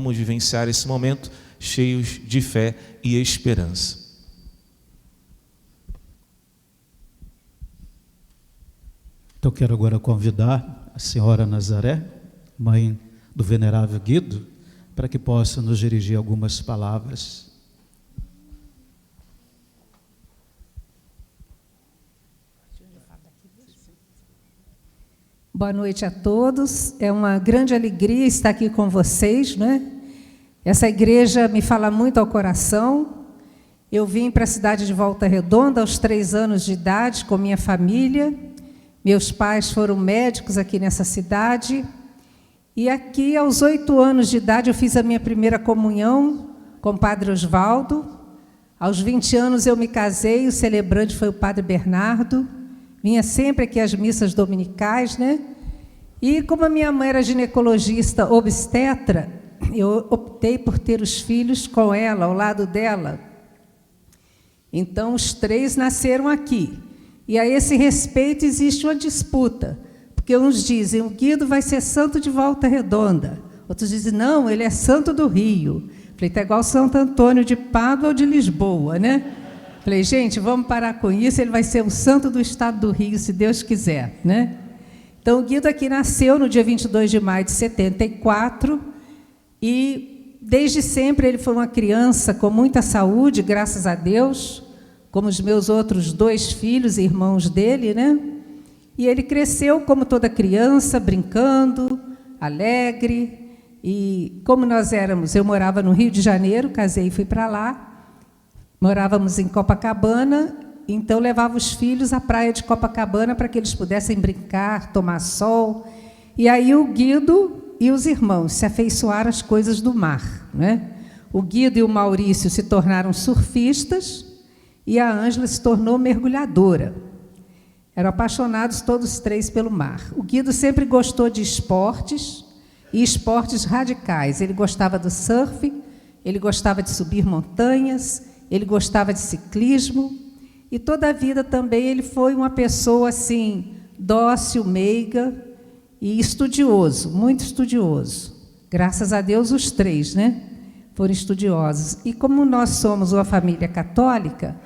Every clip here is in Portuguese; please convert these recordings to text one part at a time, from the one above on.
Vamos vivenciar esse momento cheios de fé e esperança. Então, quero agora convidar a senhora Nazaré, mãe do venerável Guido, para que possa nos dirigir algumas palavras. Boa noite a todos. É uma grande alegria estar aqui com vocês, né? Essa igreja me fala muito ao coração. Eu vim para a cidade de Volta Redonda aos 3 anos de idade com minha família. Meus pais foram médicos aqui nessa cidade. E aqui, aos 8 anos de idade, eu fiz a minha primeira comunhão com o Padre Osvaldo. Aos 20 anos eu me casei, o celebrante foi o Padre Bernardo. Vinha sempre aqui às missas dominicais, né? E como a minha mãe era ginecologista obstetra, eu optei por ter os filhos com ela, ao lado dela. Então, os 3 nasceram aqui. E a esse respeito existe uma disputa, porque uns dizem, o Guido vai ser santo de Volta Redonda. Outros dizem, não, ele é santo do Rio. Falei, tá igual Santo Antônio de Pádua ou de Lisboa, né? Falei, gente, vamos parar com isso, ele vai ser o santo do estado do Rio, se Deus quiser, né? Então, o Guido aqui nasceu no dia 22 de maio de 74, e desde sempre ele foi uma criança com muita saúde, graças a Deus, como os meus outros 2 filhos e irmãos dele, né? E ele cresceu como toda criança, brincando, alegre, e como nós éramos, eu morava no Rio de Janeiro, casei e fui para lá. Morávamos em Copacabana, então levava os filhos à praia de Copacabana para que eles pudessem brincar, tomar sol. E aí o Guido e os irmãos se afeiçoaram às coisas do mar, né? O Guido e o Maurício se tornaram surfistas e a Ângela se tornou mergulhadora. Eram apaixonados todos 3 pelo mar. O Guido sempre gostou de esportes e esportes radicais. Ele gostava do surf, ele gostava de subir montanhas, ele gostava de ciclismo, e toda a vida também ele foi uma pessoa assim, dócil, meiga e estudioso, muito estudioso. Graças a Deus os 3, né? Foram estudiosos. E como nós somos uma família católica,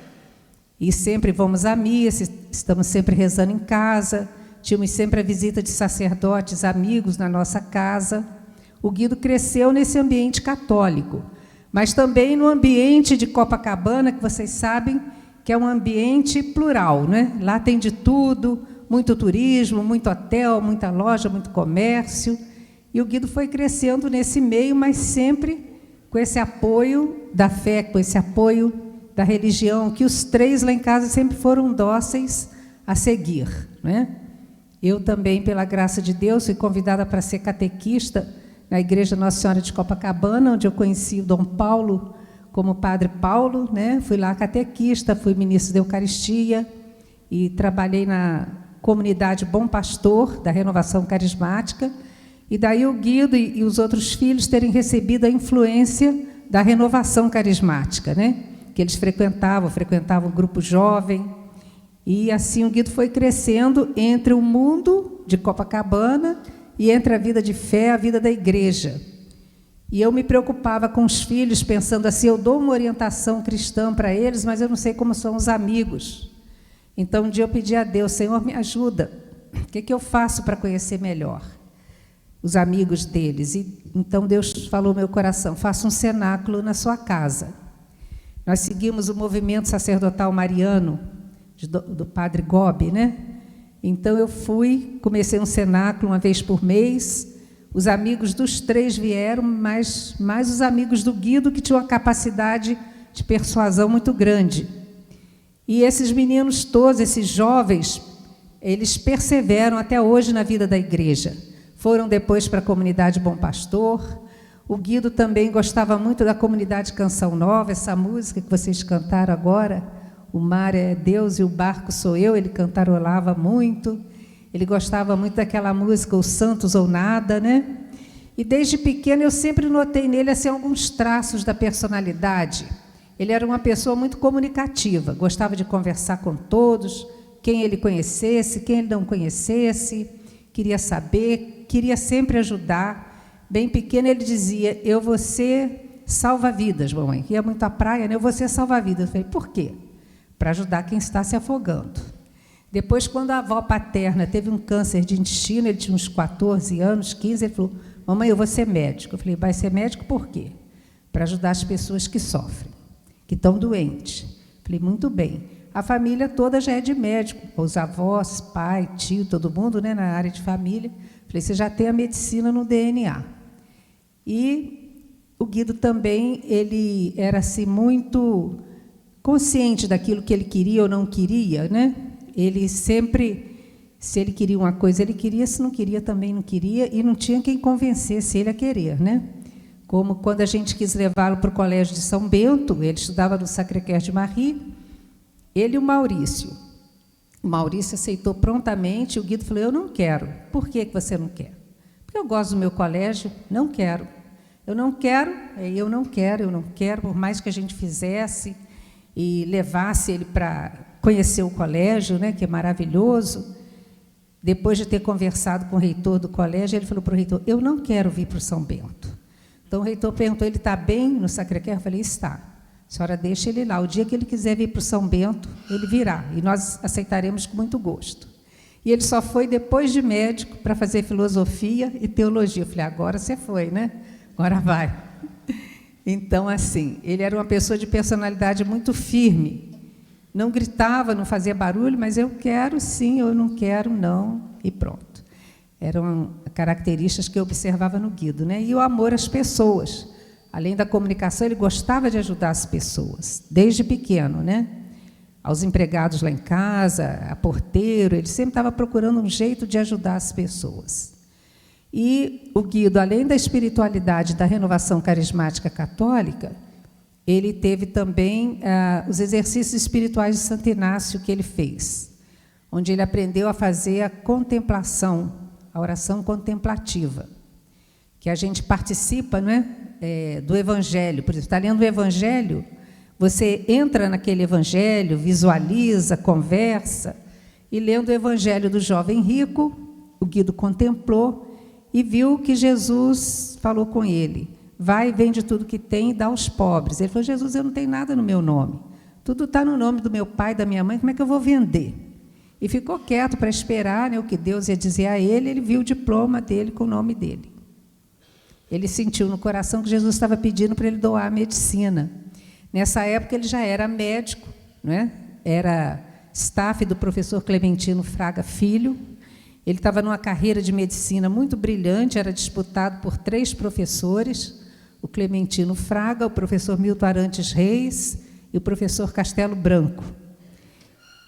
e sempre vamos à missa, estamos sempre rezando em casa, tínhamos sempre a visita de sacerdotes, amigos na nossa casa, o Guido cresceu nesse ambiente católico. Mas também no ambiente de Copacabana, que vocês sabem que é um ambiente plural, né? Lá tem de tudo, muito turismo, muito hotel, muita loja, muito comércio. E o Guido foi crescendo nesse meio, mas sempre com esse apoio da fé, com esse apoio da religião, que os 3 lá em casa sempre foram dóceis a seguir, né? Eu também, pela graça de Deus, fui convidada para ser catequista na Igreja Nossa Senhora de Copacabana, onde eu conheci o Dom Paulo como Padre Paulo, né? Fui lá catequista, fui ministro da Eucaristia e trabalhei na comunidade Bom Pastor, da Renovação Carismática, e daí o Guido e os outros filhos terem recebido a influência da Renovação Carismática, né? Que eles frequentavam o grupo jovem, e assim o Guido foi crescendo entre o mundo de Copacabana e entre a vida de fé, a vida da igreja. E eu me preocupava com os filhos, pensando assim, eu dou uma orientação cristã para eles, mas eu não sei como são os amigos. Então, um dia eu pedi a Deus, Senhor, me ajuda. O que eu faço para conhecer melhor os amigos deles? E então Deus falou no meu coração, faça um cenáculo na sua casa. Nós seguimos o movimento sacerdotal mariano, do Padre Gobi, né? Então, eu comecei um cenáculo uma vez por mês, os amigos dos 3 vieram, mas mais os amigos do Guido, que tinham uma capacidade de persuasão muito grande. E esses meninos todos, esses jovens, eles perseveram até hoje na vida da igreja. Foram depois para a comunidade Bom Pastor. O Guido também gostava muito da comunidade Canção Nova, essa música que vocês cantaram agora, O Mar é Deus e o Barco Sou Eu, ele cantarolava muito. Ele gostava muito daquela música, Os Santos ou Nada, né? E desde pequeno eu sempre notei nele assim, alguns traços da personalidade. Ele era uma pessoa muito comunicativa, gostava de conversar com todos, quem ele conhecesse, quem ele não conhecesse, queria saber, queria sempre ajudar. bem pequeno, ele dizia: eu vou ser salva-vidas, mamãe. Ia muito à praia, né? Eu vou ser salva-vidas. Eu falei: por quê? Para ajudar quem está se afogando. Depois, quando a avó paterna teve um câncer de intestino, ele tinha uns 14 anos, 15, ele falou: mamãe, eu vou ser médico. Eu falei: vai ser médico por quê? Para ajudar as pessoas que sofrem, que estão doentes. Eu falei: muito bem. A família toda já é de médico, os avós, pai, tio, todo mundo, né, na área de família. Eu falei: você já tem a medicina no DNA. E o Guido também, ele era assim, muito consciente daquilo que ele queria ou não queria, né? Ele sempre, se ele queria uma coisa, ele queria, se não queria, também não queria, e não tinha quem convencesse ele a querer, né? Como quando a gente quis levá-lo para o colégio de São Bento, ele estudava no Sacré-Cœur de Marie, ele e o Maurício. O Maurício aceitou prontamente, o Guido falou: eu não quero. Por que você não quer? Porque eu gosto do meu colégio, não quero. Eu não quero, por mais que a gente fizesse e levasse ele para conhecer o colégio, né, que é maravilhoso. Depois de ter conversado com o reitor do colégio, ele falou para o reitor: eu não quero vir para o São Bento. Então o reitor perguntou: ele está bem no Sacré-Cœur? Eu falei: está. A senhora deixa ele lá. O dia que ele quiser vir para o São Bento, ele virá. E nós aceitaremos com muito gosto. E ele só foi depois de médico para fazer filosofia e teologia. Eu falei: agora você foi, né? Agora vai. Então, assim, ele era uma pessoa de personalidade muito firme. Não gritava, não fazia barulho, mas eu quero sim, eu não quero não, e pronto. Eram características que eu observava no Guido, né? E o amor às pessoas. Além da comunicação, ele gostava de ajudar as pessoas, desde pequeno, né? Aos empregados lá em casa, a porteiro, ele sempre estava procurando um jeito de ajudar as pessoas. E o Guido, além da espiritualidade da renovação carismática católica, ele teve também os exercícios espirituais de Santo Inácio que ele fez, onde ele aprendeu a fazer a contemplação, a oração contemplativa, que a gente participa, não é? Do Evangelho. Por exemplo, está lendo o Evangelho, você entra naquele Evangelho, visualiza, conversa, e lendo o Evangelho do jovem rico, o Guido contemplou e viu que Jesus falou com ele: vai, vende tudo que tem e dá aos pobres. Ele falou: Jesus, eu não tenho nada no meu nome. Tudo está no nome do meu pai, da minha mãe, como é que eu vou vender? E ficou quieto para esperar, né, o que Deus ia dizer a ele. Ele viu o diploma dele com o nome dele. Ele sentiu no coração que Jesus estava pedindo para ele doar a medicina. Nessa época ele já era médico, né? Era staff do professor Clementino Fraga Filho. Ele estava numa carreira de medicina muito brilhante, era disputado por 3 professores, o Clementino Fraga, o professor Milton Arantes Reis e o professor Castelo Branco.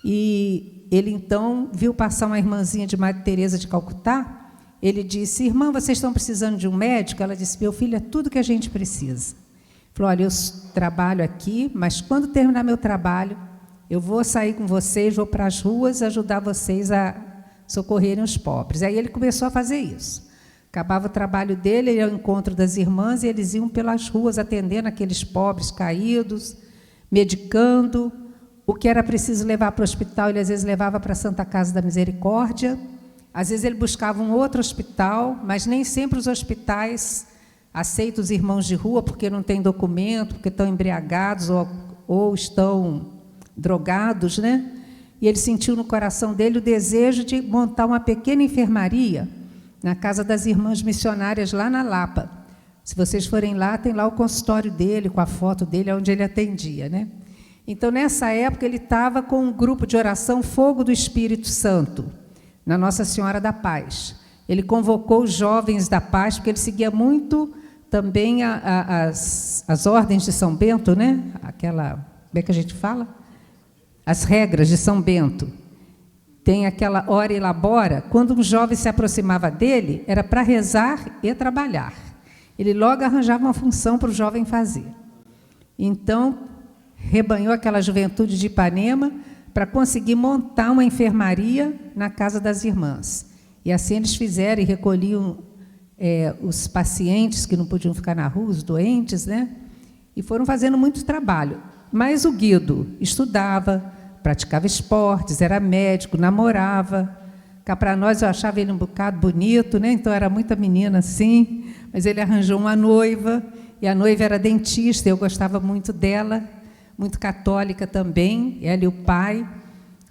E ele, então, viu passar uma irmãzinha de Madre Teresa de Calcutá. Ele disse: irmã, vocês estão precisando de um médico? Ela disse: meu filho, é tudo que a gente precisa. Ele falou: olha, eu trabalho aqui, mas quando terminar meu trabalho, eu vou sair com vocês, vou para as ruas ajudar vocês a socorrerem os pobres. Aí ele começou a fazer isso. Acabava o trabalho dele, ele ia ao encontro das irmãs e eles iam pelas ruas atendendo aqueles pobres caídos, medicando. O que era preciso levar para o hospital, ele às vezes levava para a Santa Casa da Misericórdia. Às vezes ele buscava um outro hospital, mas nem sempre os hospitais aceitam os irmãos de rua porque não têm documento, porque estão embriagados ou estão drogados, né? E ele sentiu no coração dele o desejo de montar uma pequena enfermaria na casa das irmãs missionárias lá na Lapa. Se vocês forem lá, tem lá o consultório dele, com a foto dele, onde ele atendia, né? Então, nessa época, ele estava com um grupo de oração Fogo do Espírito Santo, na Nossa Senhora da Paz. Ele convocou os jovens da Paz, porque ele seguia muito também as ordens de São Bento, né? Aquela, como é que a gente fala? As regras de São Bento. Tem aquela hora e labora. Quando um jovem se aproximava dele, era para rezar e trabalhar. Ele logo arranjava uma função para o jovem fazer. Então, rebanhou aquela juventude de Ipanema para conseguir montar uma enfermaria na casa das irmãs. E assim eles fizeram e recolhiam os pacientes que não podiam ficar na rua, os doentes, né? E foram fazendo muito trabalho. Mas o Guido estudava, praticava esportes, era médico, namorava. Cá para nós eu achava ele um bocado bonito, né? Então era muita menina assim, Mas ele arranjou uma noiva, e a noiva era dentista, eu gostava muito dela, muito católica também, ela e o pai.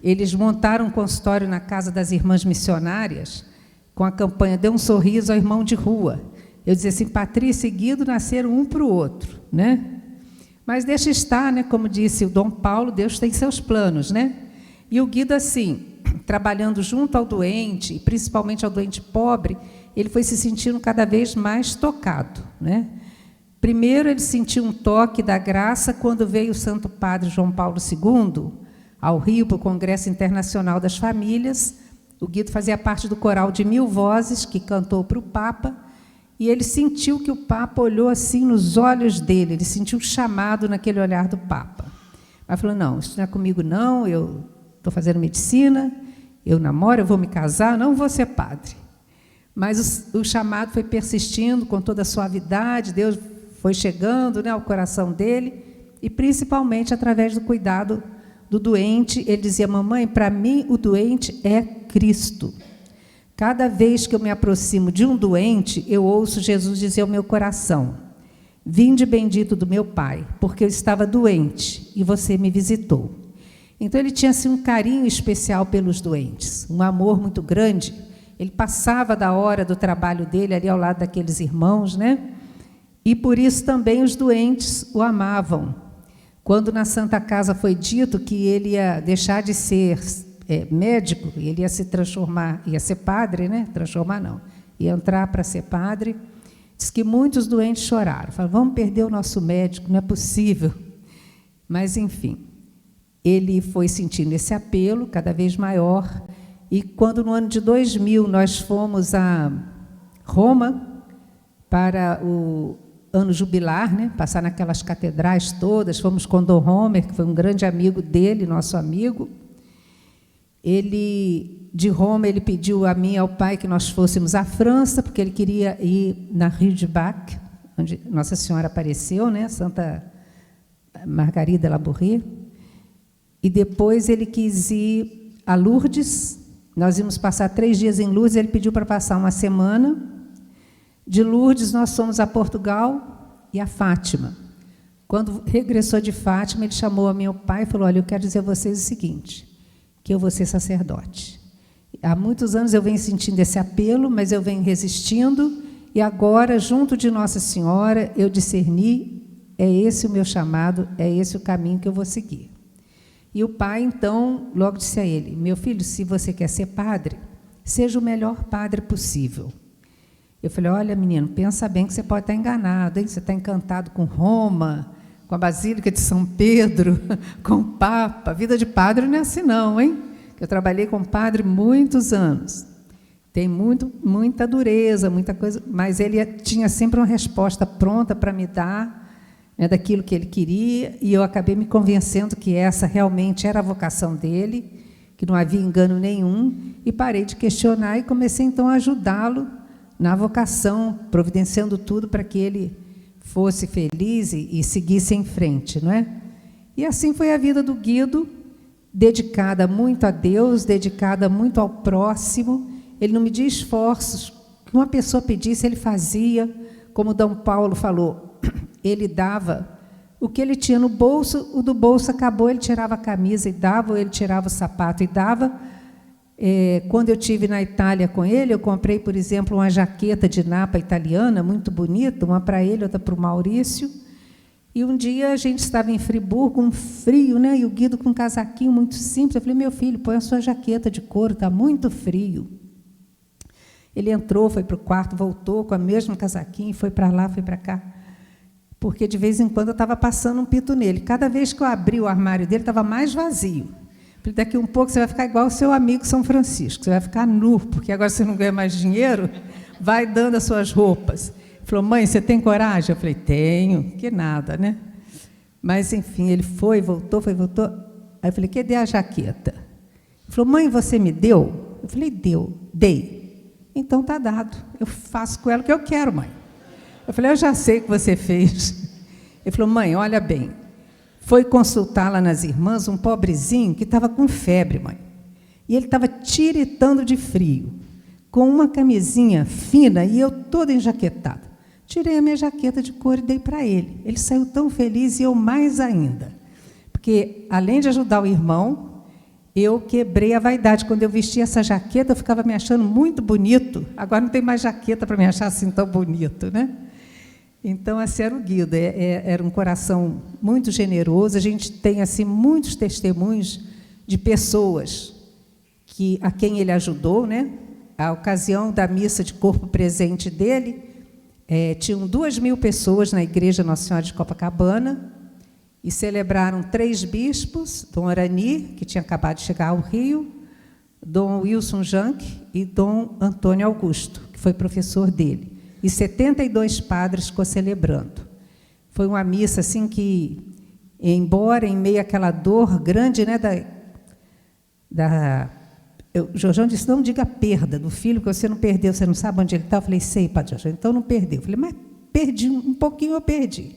Eles montaram um consultório na casa das irmãs missionárias, com a campanha Dê um sorriso ao irmão de rua. Eu dizia assim, Patrícia e Guido nasceram um para o outro, né? Mas deixa estar, né? Como disse o Dom Paulo, Deus tem seus planos, né? E o Guido, assim, trabalhando junto ao doente, principalmente ao doente pobre, ele foi se sentindo cada vez mais tocado, né? Primeiro, ele sentiu um toque da graça quando veio o Santo Padre João Paulo II ao Rio para o Congresso Internacional das Famílias. O Guido fazia parte do coral de 1000 vozes, que cantou para o Papa, e ele sentiu que o Papa olhou assim nos olhos dele, ele sentiu chamado naquele olhar do Papa. Mas falou, não, isso não é comigo não, eu estou fazendo medicina, eu namoro, eu vou me casar, não vou ser padre. Mas o chamado foi persistindo com toda a suavidade, Deus foi chegando, né, ao coração dele, e principalmente através do cuidado do doente. Ele dizia, mamãe, para mim o doente é Cristo. Cada vez que eu me aproximo de um doente, eu ouço Jesus dizer ao meu coração, vinde bendito do meu Pai, porque eu estava doente e você me visitou. Então ele tinha assim, um carinho especial pelos doentes, um amor muito grande. Ele passava da hora do trabalho dele ali ao lado daqueles irmãos, né? E por isso também os doentes o amavam. Quando na Santa Casa foi dito que ele ia deixar de ser médico, ele ia se transformar, ia ser padre, né? Transformar não, ia entrar para ser padre, diz que muitos doentes choraram, falaram, vamos perder o nosso médico, não é possível. Mas, enfim, ele foi sentindo esse apelo cada vez maior, e quando no ano de 2000 nós fomos a Roma para o ano jubilar, né? Passar naquelas catedrais todas, fomos com Dom Homer, que foi um grande amigo dele, nosso amigo. Ele, de Roma, ele pediu a mim e ao pai que nós fôssemos à França, porque ele queria ir na Rue de Bac, onde Nossa Senhora apareceu, né? Santa Margarida Labouré. E depois ele quis ir a Lourdes. Nós íamos passar 3 dias em Lourdes, ele pediu para passar uma semana. De Lourdes, nós fomos a Portugal e a Fátima. Quando regressou de Fátima, ele chamou a meu pai e falou, olha, eu quero dizer a vocês o seguinte, que eu vou ser sacerdote. Há muitos anos eu venho sentindo esse apelo, mas eu venho resistindo, e agora, junto de Nossa Senhora, eu discerni, é esse o meu chamado, é esse o caminho que eu vou seguir. E o pai, então, logo disse a ele, meu filho, se você quer ser padre, seja o melhor padre possível. Eu falei, olha, menino, pensa bem que você pode estar enganado, hein? Você está encantado com Roma, com a Basílica de São Pedro, com o Papa. A vida de padre não é assim não, hein? Eu trabalhei com padre muitos anos. Tem muita dureza, muita coisa, mas ele tinha sempre uma resposta pronta para me dar, né, daquilo que ele queria, e eu acabei me convencendo que essa realmente era a vocação dele, que não havia engano nenhum, e parei de questionar e comecei então a ajudá-lo na vocação, providenciando tudo para que ele fosse feliz e seguisse em frente, não é? E assim foi a vida do Guido, dedicada muito a Deus, dedicada muito ao próximo. Ele não media esforços, o que uma pessoa pedisse, ele fazia, como Dom Paulo falou, ele dava o que ele tinha no bolso, o do bolso acabou, ele tirava a camisa e dava, ou ele tirava o sapato e dava. Quando eu estive na Itália com ele, eu comprei, por exemplo, uma jaqueta de napa italiana, muito bonita, uma para ele, outra para o Maurício. E um dia a gente estava em Friburgo, um frio, né? E o Guido com um casaquinho muito simples. Eu falei, meu filho, põe a sua jaqueta de couro, está muito frio. Ele entrou, foi para o quarto, voltou com a mesma casaquinho, foi para lá, foi para cá. Porque, de vez em quando, eu estava passando um pito nele. Cada vez que eu abri o armário dele, estava mais vazio. Daqui um pouco você vai ficar igual o seu amigo São Francisco, você vai ficar nu, porque agora você não ganha mais dinheiro, vai dando as suas roupas. Ele falou, mãe, você tem coragem? Eu falei, tenho, que nada, né? Mas, enfim, ele foi, voltou. Aí eu falei, cadê a jaqueta? Ele falou, mãe, você me deu? Eu falei, dei. Então está dado, eu faço com ela o que eu quero, mãe. Eu falei, eu já sei o que você fez. Ele falou, mãe, olha bem, foi consultar lá nas irmãs um pobrezinho que estava com febre, mãe. E ele estava tiritando de frio, com uma camisinha fina e eu toda enjaquetada. Tirei a minha jaqueta de couro e dei para ele. Ele saiu tão feliz e eu mais ainda. Porque, além de ajudar o irmão, eu quebrei a vaidade. Quando eu vestia essa jaqueta, eu ficava me achando muito bonito. Agora não tem mais jaqueta para me achar assim tão bonito, né? Então, assim, era o Guido. Era um coração muito generoso. A gente tem, assim, muitos testemunhos de pessoas a quem ele ajudou, né? A ocasião da missa de corpo presente dele, tinham 2.000 pessoas na Igreja Nossa Senhora de Copacabana, e celebraram 3 bispos, Dom Arani, que tinha acabado de chegar ao Rio, Dom Wilson Janck e Dom Antônio Augusto, que foi professor dele. E 72 padres celebrando. Foi uma missa assim que, embora em meio àquela dor grande, né, Jorjão disse, não diga perda do filho, porque você não perdeu, você não sabe onde ele está. Eu falei, sei, Padre Jorjão, então não perdeu. Eu falei, mas perdi, um pouquinho eu perdi.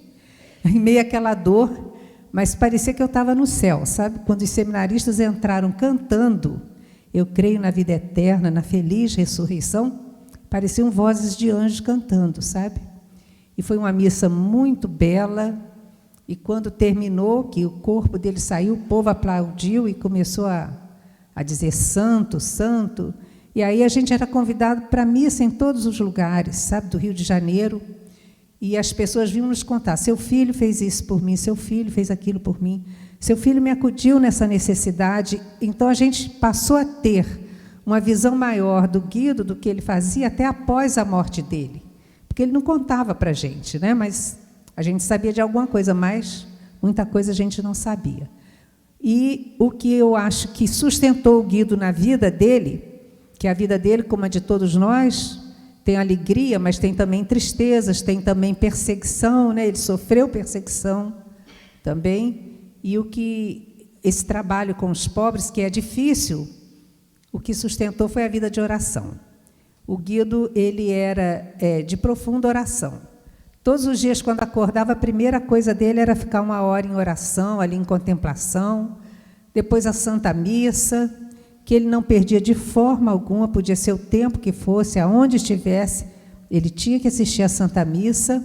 Em meio àquela dor, mas parecia que eu estava no céu, sabe? Quando os seminaristas entraram cantando, eu creio na vida eterna, na feliz ressurreição, pareciam vozes de anjos cantando, sabe? E foi uma missa muito bela, e quando terminou, que o corpo dele saiu, o povo aplaudiu e começou a dizer santo, santo, e aí a gente era convidado para a missa em todos os lugares, sabe, do Rio de Janeiro, e as pessoas vinham nos contar, seu filho fez isso por mim, seu filho fez aquilo por mim, seu filho me acudiu nessa necessidade. Então a gente passou a ter uma visão maior do Guido, do que ele fazia até após a morte dele, porque ele não contava para a gente, né? Mas a gente sabia de alguma coisa, mas muita coisa a gente não sabia. E o que eu acho que sustentou o Guido na vida dele, que a vida dele, como a de todos nós, tem alegria, mas tem também tristezas, tem também perseguição, né? Ele sofreu perseguição também, e esse trabalho com os pobres, que é difícil, o que sustentou foi a vida de oração. O Guido, ele era de profunda oração. Todos os dias, quando acordava, a primeira coisa dele era ficar 1 hora em oração, ali em contemplação, depois a Santa Missa, que ele não perdia de forma alguma, podia ser o tempo que fosse, aonde estivesse, ele tinha que assistir a Santa Missa.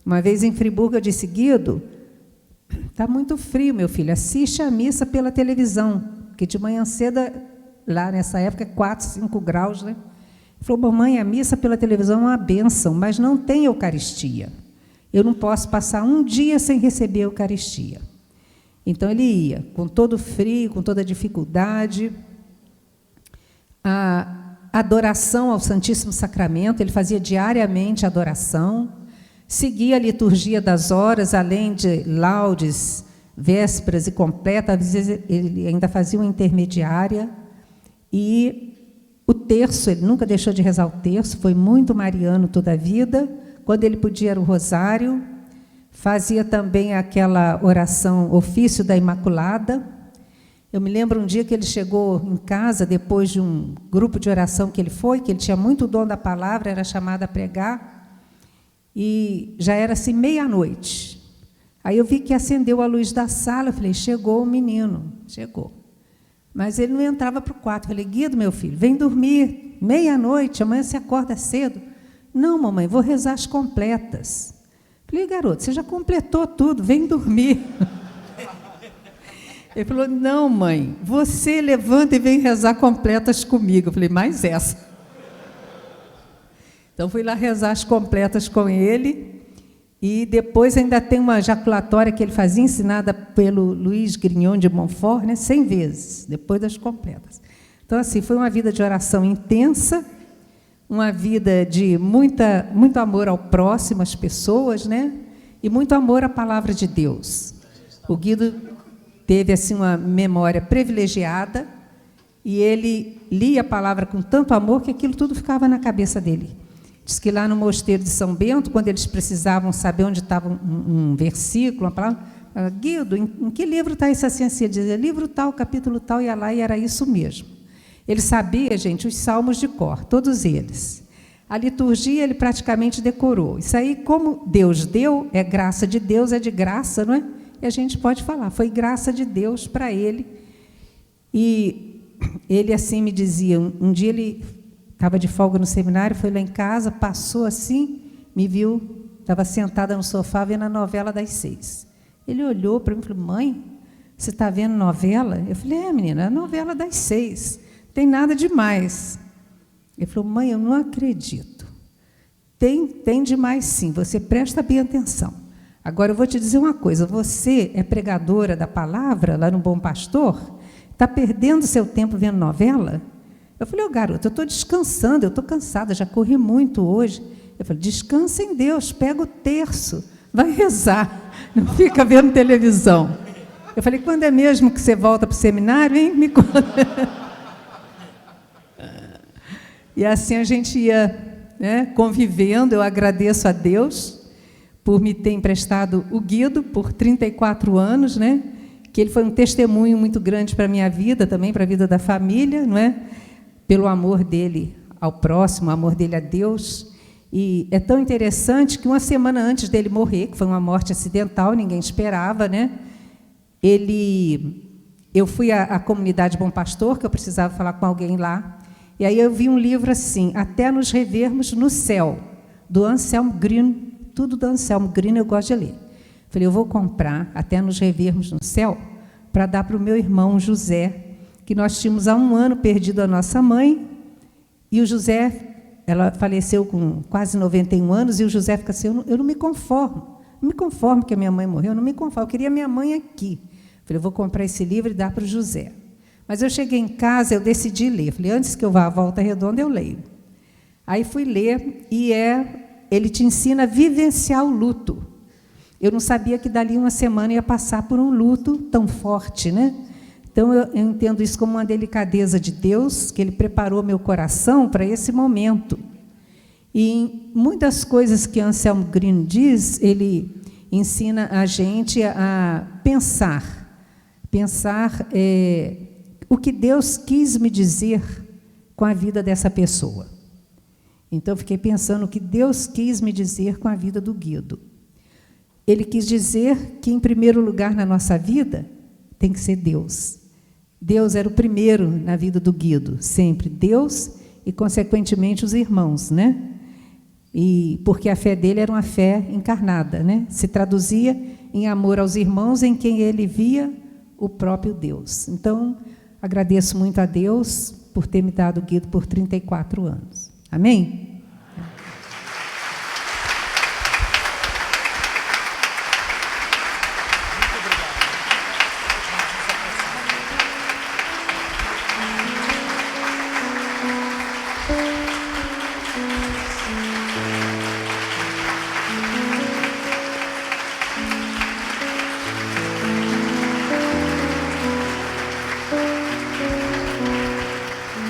Uma vez em Friburgo, eu disse, Guido, está muito frio, meu filho, assiste a missa pela televisão, porque de manhã cedo, lá nessa época, 4, 5 graus, né? Ele falou, mamãe, a missa pela televisão é uma bênção, mas não tem Eucaristia. Eu não posso passar um dia sem receber a Eucaristia. Então, ele ia, com todo o frio, com toda a dificuldade. A adoração ao Santíssimo Sacramento, ele fazia diariamente adoração, seguia a liturgia das horas, além de laudes, vésperas e completa, às vezes ele ainda fazia uma intermediária, e o terço, ele nunca deixou de rezar o terço, foi muito mariano toda a vida. Quando ele podia era o rosário, fazia também aquela oração, ofício da Imaculada. Eu me lembro um dia que ele chegou em casa, depois de um grupo de oração que ele foi, que ele tinha muito dom da palavra, era chamado a pregar, e já era assim 00:30. Aí eu vi que acendeu a luz da sala, eu falei, chegou o menino, chegou. Mas ele não entrava para o quarto. Eu falei, Guido, meu filho, vem dormir, 00:30, amanhã você acorda cedo. Não, mamãe, vou rezar as completas. Eu falei, garoto, você já completou tudo, vem dormir. Ele falou, não, mãe, você levanta e vem rezar completas comigo. Eu falei, mais essa. Então, fui lá rezar as completas com ele, e depois ainda tem uma jaculatória que ele fazia, ensinada pelo Luiz Grignon de Montfort, né, 100 vezes, depois das completas. Então, assim, foi uma vida de oração intensa, uma vida de muito amor ao próximo, às pessoas, né, e muito amor à palavra de Deus. O Guido teve assim uma memória privilegiada, e ele lia a palavra com tanto amor que aquilo tudo ficava na cabeça dele. Diz que lá no mosteiro de São Bento, quando eles precisavam saber onde estava um versículo, uma palavra, Guido, em que livro está isso assim? Ele dizia, livro tal, capítulo tal, ia lá, e era isso mesmo. Ele sabia, gente, os salmos de cor, todos eles. A liturgia ele praticamente decorou. Isso aí, como Deus deu, é graça de Deus, é de graça, não é? E a gente pode falar, foi graça de Deus para ele. E ele assim me dizia, um dia ele estava de folga no seminário, foi lá em casa, passou assim, me viu, estava sentada no sofá vendo a novela das 6. Ele olhou para mim e falou: mãe, você está vendo novela? Eu falei: menina, é a novela das 6, não tem nada demais. Ele falou: mãe, eu não acredito. Tem demais sim, você presta bem atenção. Agora eu vou te dizer uma coisa, você é pregadora da palavra lá no Bom Pastor, está perdendo seu tempo vendo novela? Eu falei: garoto, eu estou descansando, eu estou cansada, já corri muito hoje. Eu falei: descansa em Deus, pega o terço, vai rezar, não fica vendo televisão. Eu falei: quando é mesmo que você volta para o seminário, hein? Me conta. E assim a gente ia, né, convivendo. Eu agradeço a Deus por me ter emprestado o Guido por 34 anos, né? Que ele foi um testemunho muito grande para a minha vida, também para a vida da família, não é? Pelo amor dele ao próximo, o amor dele a Deus. E é tão interessante que uma semana antes dele morrer, que foi uma morte acidental, ninguém esperava, né? Eu fui à comunidade Bom Pastor, que eu precisava falar com alguém lá, e aí eu vi um livro assim, Até Nos Revermos no Céu, do Anselm Green, tudo do Anselm Green eu gosto de ler. Falei: eu vou comprar Até Nos Revermos no Céu para dar para o meu irmão José, que nós tínhamos há 1 ano perdido a nossa mãe, e o José, ela faleceu com quase 91 anos, e o José fica assim: eu não me conformo que a minha mãe morreu, eu não me conformo, eu queria minha mãe aqui. Falei: eu vou comprar esse livro e dar para o José. Mas eu cheguei em casa, eu decidi ler. Falei: antes que eu vá à Volta Redonda, eu leio. Aí fui ler, e ele te ensina a vivenciar o luto. Eu não sabia que dali 1 semana ia passar por um luto tão forte, né? Então, eu entendo isso como uma delicadeza de Deus, que Ele preparou meu coração para esse momento. E muitas coisas que Anselm Green diz, ele ensina a gente a pensar o que Deus quis me dizer com a vida dessa pessoa. Então, eu fiquei pensando o que Deus quis me dizer com a vida do Guido. Ele quis dizer que, em primeiro lugar na nossa vida, tem que ser Deus. Deus era o primeiro na vida do Guido, sempre Deus e, consequentemente, os irmãos, né? E porque a fé dele era uma fé encarnada, né? Se traduzia em amor aos irmãos, em quem ele via o próprio Deus. Então, agradeço muito a Deus por ter me dado o Guido por 34 anos. Amém?